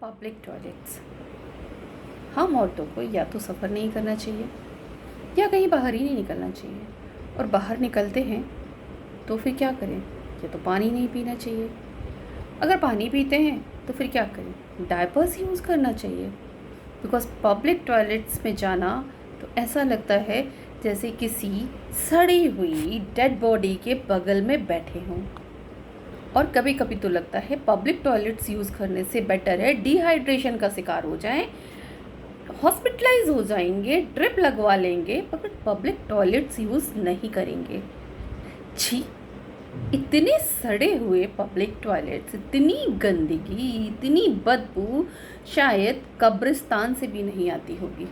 Public toilets. हम औरतों को या तो सफ़र नहीं करना चाहिए या कहीं बाहर ही नहीं निकलना चाहिए, और बाहर निकलते हैं तो फिर क्या करें? या तो पानी नहीं पीना चाहिए, अगर पानी पीते हैं तो फिर क्या करें? डायपर्स यूज़ करना चाहिए, बिकॉज़ पब्लिक टॉयलेट्स में जाना तो ऐसा लगता है जैसे किसी सड़ी हुई डेड बॉडी के बगल में बैठे हों। और कभी कभी तो लगता है पब्लिक टॉयलेट्स यूज़ करने से बेटर है डिहाइड्रेशन का शिकार हो जाएं, हॉस्पिटलाइज हो जाएंगे, ड्रिप लगवा लेंगे, पर पब्लिक टॉयलेट्स यूज़ नहीं करेंगे। छी, इतने सड़े हुए पब्लिक टॉयलेट्स, इतनी गंदगी, इतनी बदबू शायद कब्रिस्तान से भी नहीं आती होगी।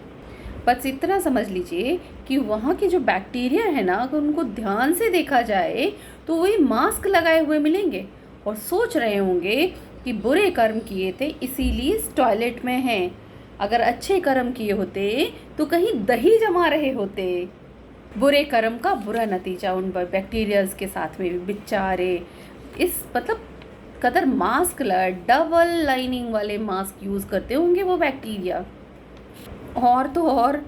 बस इतना समझ लीजिए कि वहाँ की जो बैक्टीरिया है ना, अगर उनको ध्यान से देखा जाए तो वही मास्क लगाए हुए मिलेंगे और सोच रहे होंगे कि बुरे कर्म किए थे इसीलिए इस टॉयलेट में हैं। अगर अच्छे कर्म किए होते तो कहीं दही जमा रहे होते। बुरे कर्म का बुरा नतीजा उन बैक्टीरियाज के साथ में भी बेचारे। इस मतलब कदर मास्क डबल लाइनिंग वाले मास्क यूज़ करते होंगे वो बैक्टीरिया। और तो और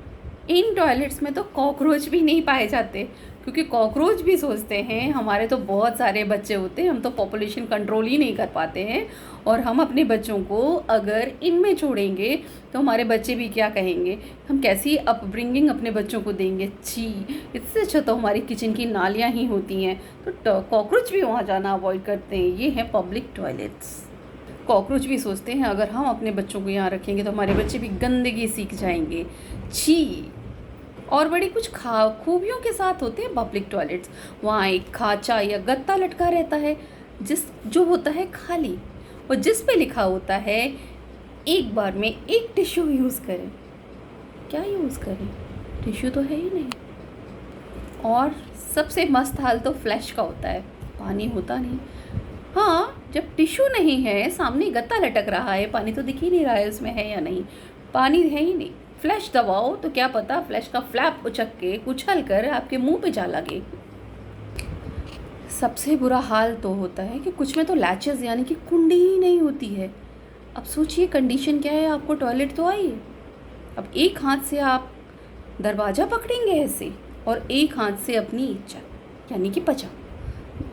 इन टॉयलेट्स में तो कॉकरोच भी नहीं पाए जाते, क्योंकि कॉकरोच भी सोचते हैं हमारे तो बहुत सारे बच्चे होते हैं, हम तो पॉपुलेशन कंट्रोल ही नहीं कर पाते हैं, और हम अपने बच्चों को अगर इनमें छोड़ेंगे तो हमारे बच्चे भी क्या कहेंगे, हम कैसी अपब्रिंगिंग अपने बच्चों को देंगे। छी, इससे अच्छा तो हमारी किचन की नालियाँ ही होती हैं, तो कॉकरोच भी वहाँ जाना अवॉइड करते हैं। ये हैं पब्लिक टॉयलेट्स। कॉकरोच भी सोचते हैं अगर हम अपने बच्चों को यहाँ रखेंगे तो हमारे बच्चे भी गंदगी सीख जाएंगे। छी। और बड़ी कुछ खूबियों के साथ होते हैं पब्लिक टॉयलेट्स। वहाँ एक खाचा या गत्ता लटका रहता है जो होता है खाली, और जिस पे लिखा होता है एक बार में एक टिश्यू यूज़ करें। क्या यूज़ करें? टिश्यू तो है ही नहीं। और सबसे मस्त हाल तो फ्लैश का होता है, पानी होता नहीं। हाँ, जब टिश्यू नहीं है, सामने गत्ता लटक रहा है, पानी तो दिख ही नहीं रहा है उसमें है या नहीं, पानी है ही नहीं, फ्लैश दबाओ तो क्या पता फ्लैश का फ्लैप उचक के कुचल कर आपके मुंह पे जा लगे। सबसे बुरा हाल तो होता है कि कुछ में तो लैचेस यानी कि कुंडी ही नहीं होती है। अब सोचिए कंडीशन क्या है, आपको टॉयलेट तो आई है, अब एक हाथ से आप दरवाज़ा पकड़ेंगे ऐसे और एक हाथ से अपनी इज्जत यानी कि पचा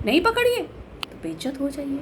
नहीं पकड़िए तो बेइज्जत हो जाइए।